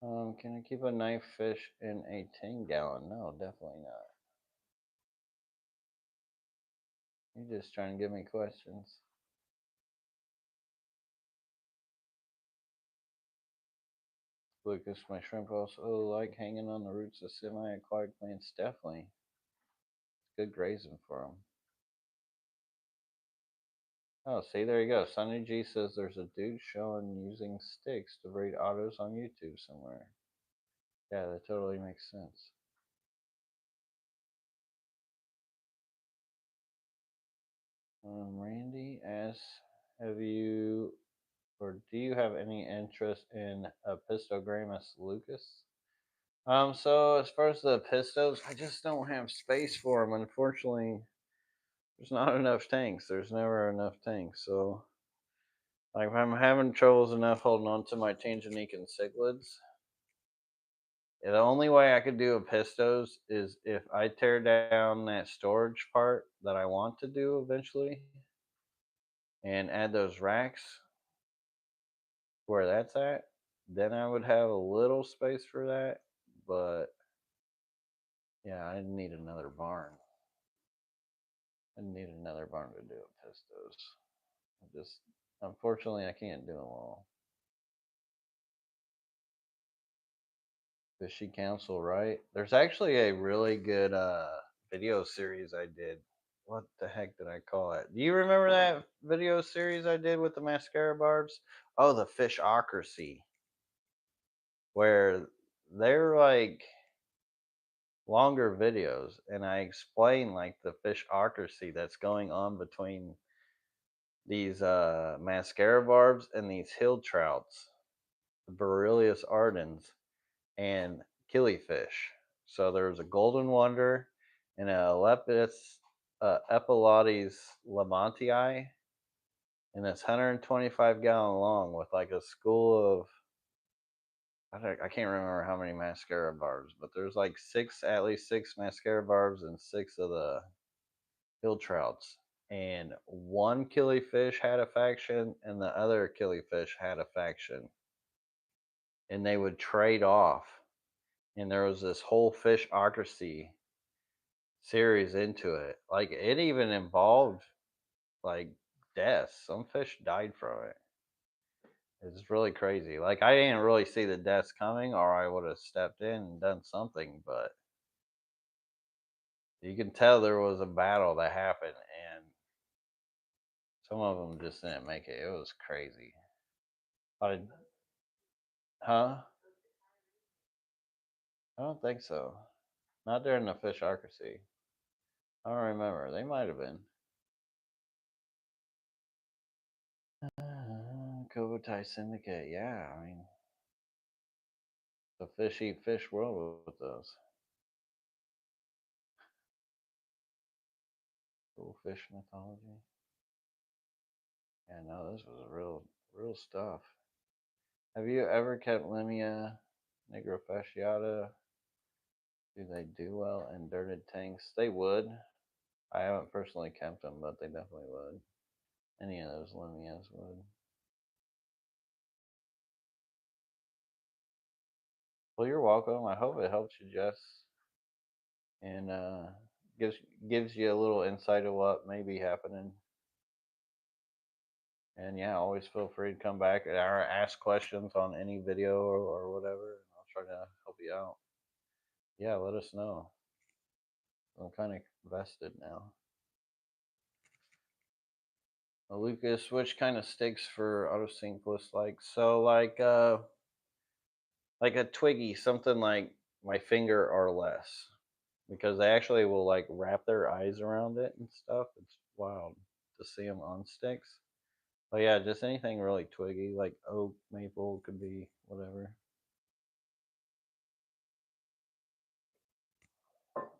Can I keep a knife fish in a 10 gallon? No, definitely not. You're just trying to give me questions. Lucas, my shrimp also like hanging on the roots of semi-aquatic plants. Definitely, it's good grazing for them. Oh, see, there you go. Sunny G says there's a dude showing using sticks to breed otters on YouTube somewhere. Yeah, that totally makes sense. Randy asks, have you or do you have any interest in Apistogrammus lucas? So as far as the pistos, I just don't have space for them. Unfortunately, there's not enough tanks. There's never enough tanks. So, like, if I'm having troubles enough holding on to my Tanganyika and cichlids, the only way I could do a pistos is if I tear down that storage part that I want to do eventually and add those racks where that's at. Then I would have a little space for that. But yeah, I need another barn. I need another barn to do a pistos. I just, unfortunately, I can't do them all. Fishy Council, right? There's actually a really good video series I did. what the heck did I call it? Do you remember that video series I did with the mascara barbs? Oh, the fishocracy, where they're like longer videos, and I explain like the fishocracy that's going on between these mascara barbs and these hill trouts, the Borrelius ardens, and killifish. So there's a golden wonder and a lepis epilotes lamontii, and it's 125-gallon long with like a school of I can't remember how many mascara barbs, but there's like at least six mascara barbs and six of the hill trouts. And one killifish had a faction, and the other killifish had a faction, and they would trade off. And there was this whole fishocracy series into it. Like it even involved like deaths. Some fish died from it. It's really crazy. Like I didn't really see the deaths coming, or I would have stepped in and done something. But you can tell there was a battle that happened, and some of them just didn't make it. It was crazy. I, huh? I don't think so. Not during the fishocracy. I don't remember. They might have been. Kobutai Syndicate. Yeah, I mean, the fish eat fish world with those. Cool fish mythology. Yeah, no, this was real stuff. Have you ever kept Limia nigrofasciata? Do they do well in dirted tanks? They would. I haven't personally kept them, but they definitely would. Any of those Limias would. Well, you're welcome. I hope it helps you, Jess, and gives gives you a little insight of what may be happening. And yeah, always feel free to come back or ask questions on any video or whatever, and I'll try to help you out. Yeah, let us know. I'm kind of vested now. Lucas, which kind of sticks for autosynchronous like? So like a twiggy, something like my finger or less. Because they actually will like wrap their eyes around it and stuff. It's wild to see them on sticks. But yeah, just anything really twiggy, like oak, maple, could be whatever.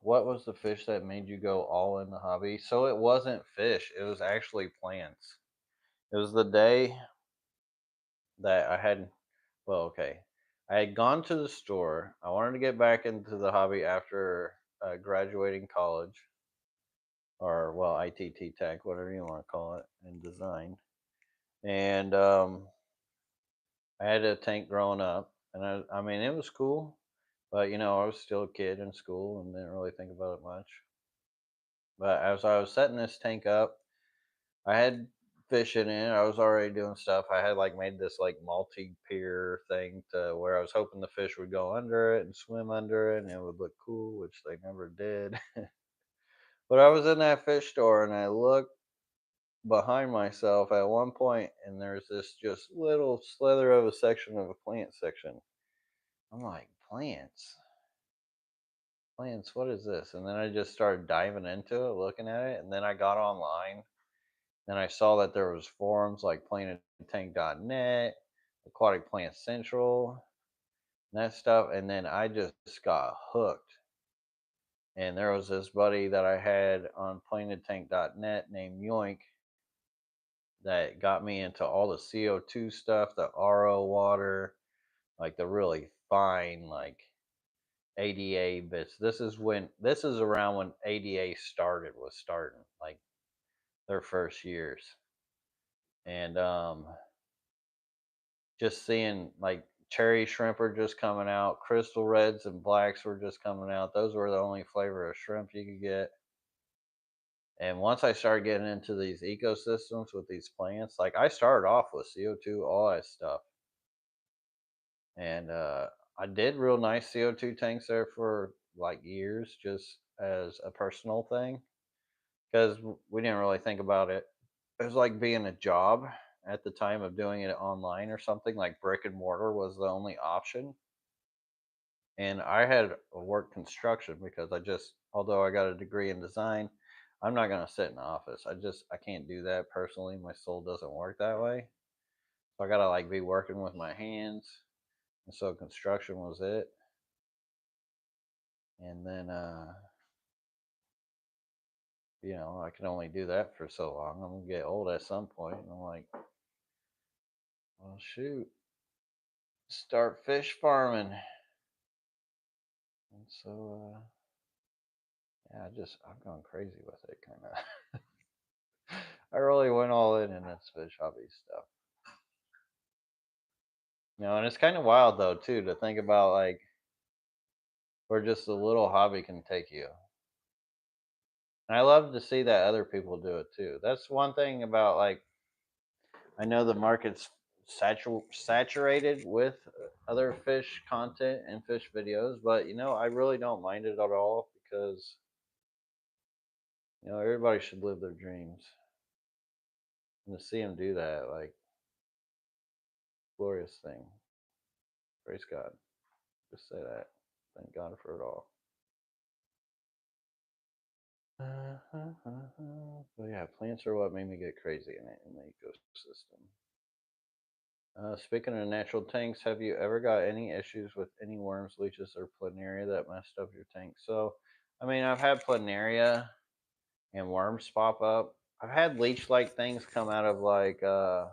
What was the fish that made you go all in the hobby? So it wasn't fish, it was actually plants. It was the day that I had, well, okay. I had gone to the store. I wanted to get back into the hobby after graduating college, or, well, ITT Tech, whatever you want to call it, in design. And I had a tank growing up, and I mean, it was cool, but I was still a kid in school and didn't really think about it much. But as I was setting this tank up, I had fish in it. I was already doing stuff. I had like made this like multi-pier thing to where I was hoping the fish would go under it and swim under it, and it would look cool, which they never did. But I was in that fish store, and I looked behind myself at one point, and there's this just little slither of a section of a plant section. I'm like, plants, plants, what is this? And then I just started diving into it, looking at it, and then I got online. And I saw that there was forums like planettank.net, Aquatic Plant Central, and that stuff. And then I just got hooked. And there was this buddy that I had on planettank.net named Yoink that got me into all the CO2 stuff, the RO water, like the really fine, like ADA bits. This is around when ADA was starting, like their first years. And just seeing like cherry shrimp are just coming out, crystal reds and blacks were just coming out. Those were the only flavor of shrimp you could get. And once I started getting into these ecosystems with these plants, like I started off with CO2, all that stuff. And I did real nice CO2 tanks there for like years just as a personal thing. because we didn't really think about it. It was like being a job at the time of doing it online or something. Like brick and mortar was the only option. And I had worked construction because although I got a degree in design, I'm not going to sit in the office. I can't do that personally. My soul doesn't work that way. So I got to like be working with my hands. And so construction was it. And then, I can only do that for so long. I'm going to get old at some point. And I'm like, well, shoot, start fish farming. And so, yeah, I've gone crazy with it, kind of. I really went all in this fish hobby stuff. And it's kind of wild though too to think about like where just a little hobby can take you. And I love to see that other people do it too. That's one thing about like I know the market's saturated with other fish content and fish videos, but I really don't mind it at all because everybody should live their dreams. And to see them do that, like, glorious thing. Praise God. Just say that. Thank God for it all. But yeah, plants are what made me get crazy in the ecosystem. Speaking of natural tanks, have you ever got any issues with any worms, leeches, or planaria that messed up your tank? So, I mean, I've had planaria and worms pop up. I've had leech-like things come out of like they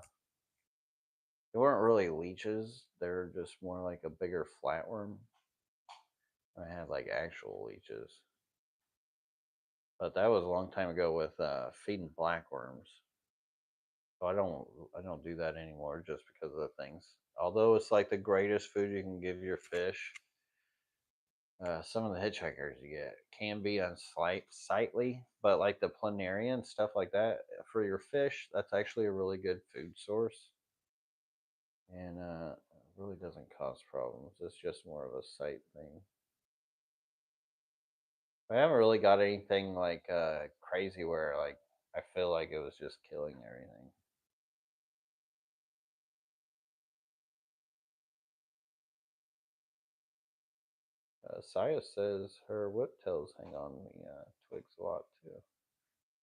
weren't really leeches. They're just more like a bigger flatworm. I had like actual leeches, but that was a long time ago with feeding blackworms. So I don't do that anymore just because of the things. Although it's like the greatest food you can give your fish, some of the hitchhikers you get can be unsightly, but like the planaria and stuff like that for your fish, that's actually a really good food source, and it really doesn't cause problems. It's just more of a sight thing. I haven't really got anything like crazy where like I feel like it was just killing everything. Saya says her whiptails hang on the twigs a lot too.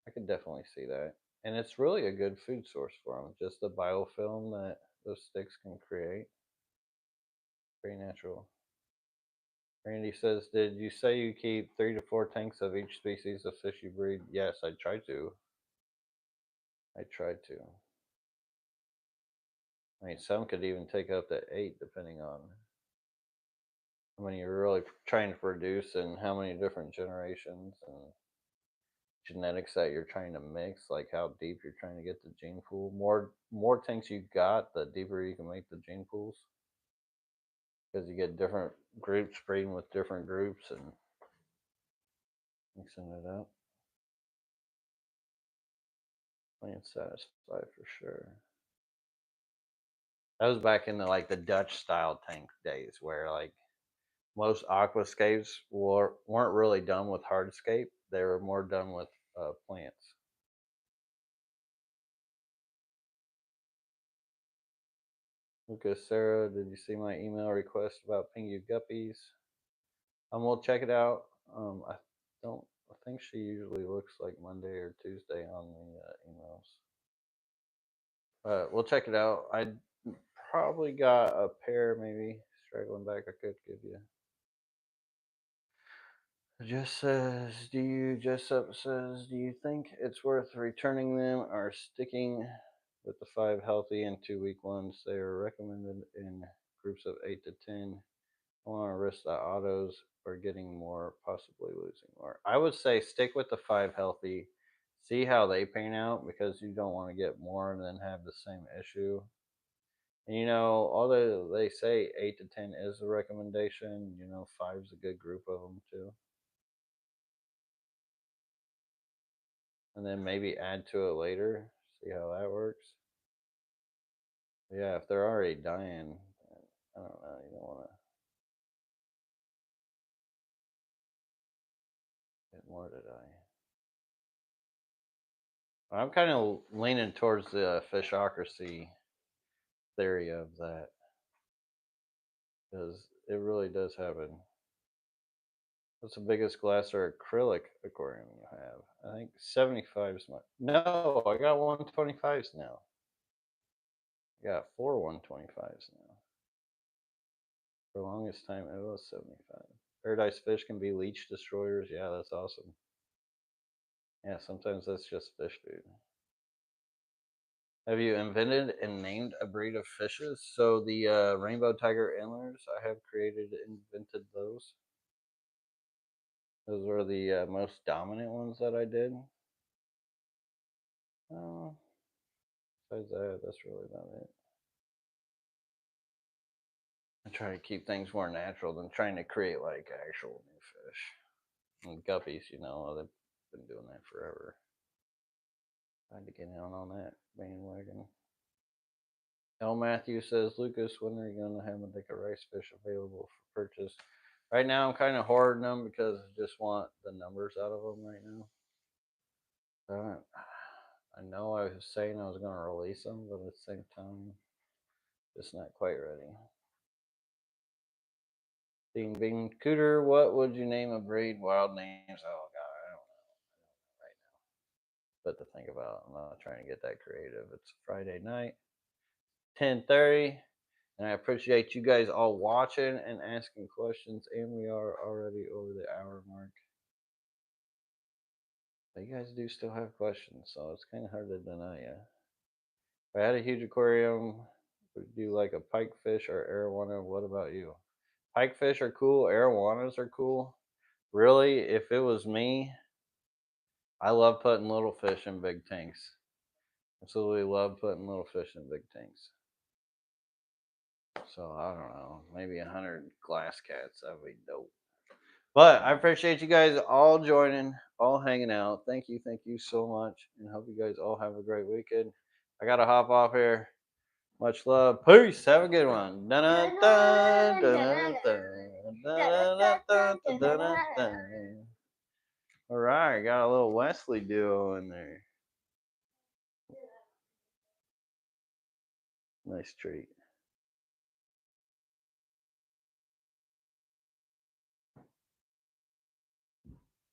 I could definitely see that. And it's really a good food source for them. Just the biofilm that those sticks can create. Very natural. Randy says, did you say you keep 3 to 4 tanks of each species of fish you breed? Yes, I try to. I tried to. I mean, some could even take up to 8 depending on how many you're really trying to produce and how many different generations and genetics that you're trying to mix, like how deep you're trying to get the gene pool. More tanks you got, the deeper you can make the gene pools because you get different groups breeding with different groups and mixing it up. Plant satisfied for sure. That was back in the Dutch style tank days where like most aquascapes weren't really done with hardscape. They were more done with plants. Lucas, Sarah, did you see my email request about pingu guppies? We'll check it out. I don't. I think she usually looks like Monday or Tuesday on the emails. We'll check it out. I probably got a pair, maybe straggling back. I could give you. Just says, Jessup says, do you think it's worth returning them or sticking with the 5 healthy and 2 weak ones? They are recommended in groups of 8 to 10. I want to risk the autos or getting more, possibly losing more. I would say stick with the 5 healthy. See how they pan out because you don't want to get more and then have the same issue. And although they say 8 to 10 is the recommendation, five's a good group of them too. And then maybe add to it later. See how that works. Yeah, if they're already dying, I don't know. You don't want to get more to die. I'm kind of leaning towards the fishocracy theory of that because it really does happen. What's the biggest glass or acrylic aquarium you have? I think 75 is my. No, I got 125s now. I got 4 125s now. For the longest time, it was 75. Paradise fish can be leech destroyers. Yeah, that's awesome. Yeah, sometimes that's just fish food. Have you invented and named a breed of fishes? So the rainbow tiger antlers, I have created and invented those. Those were the most dominant ones that I did. Besides that, that's really about it. I try to keep things more natural than trying to create like actual new fish. And guppies, you know, they've been doing that forever. I had to get in on that bandwagon. L. Matthew says, Lucas, when are you going to have a deck of rice fish available for purchase? Right now, I'm kind of hoarding them because I just want the numbers out of them right now. I know I was saying I was going to release them, but at the same time, just not quite ready. Bean Bean Cooter, what would you name a breed? Wild names? Oh, God, I don't know right now. But to think about, I'm not trying to get that creative. It's Friday night, 10:30. And I appreciate you guys all watching and asking questions. And we are already over the hour mark. But you guys do still have questions, so it's kind of hard to deny you. If I had a huge aquarium, would you like a pikefish or arowana? What about you? Pikefish are cool. Arowanas are cool. Really, if it was me, I love putting little fish in big tanks. Absolutely love putting little fish in big tanks. So I don't know, maybe 100 glass cats. That'd be dope. But I appreciate you guys all joining, all hanging out. Thank you so much, and hope you guys all have a great weekend. I gotta hop off here. Much love. Peace. Have a good one. All right, got a little Wesley duo in there. Nice treat.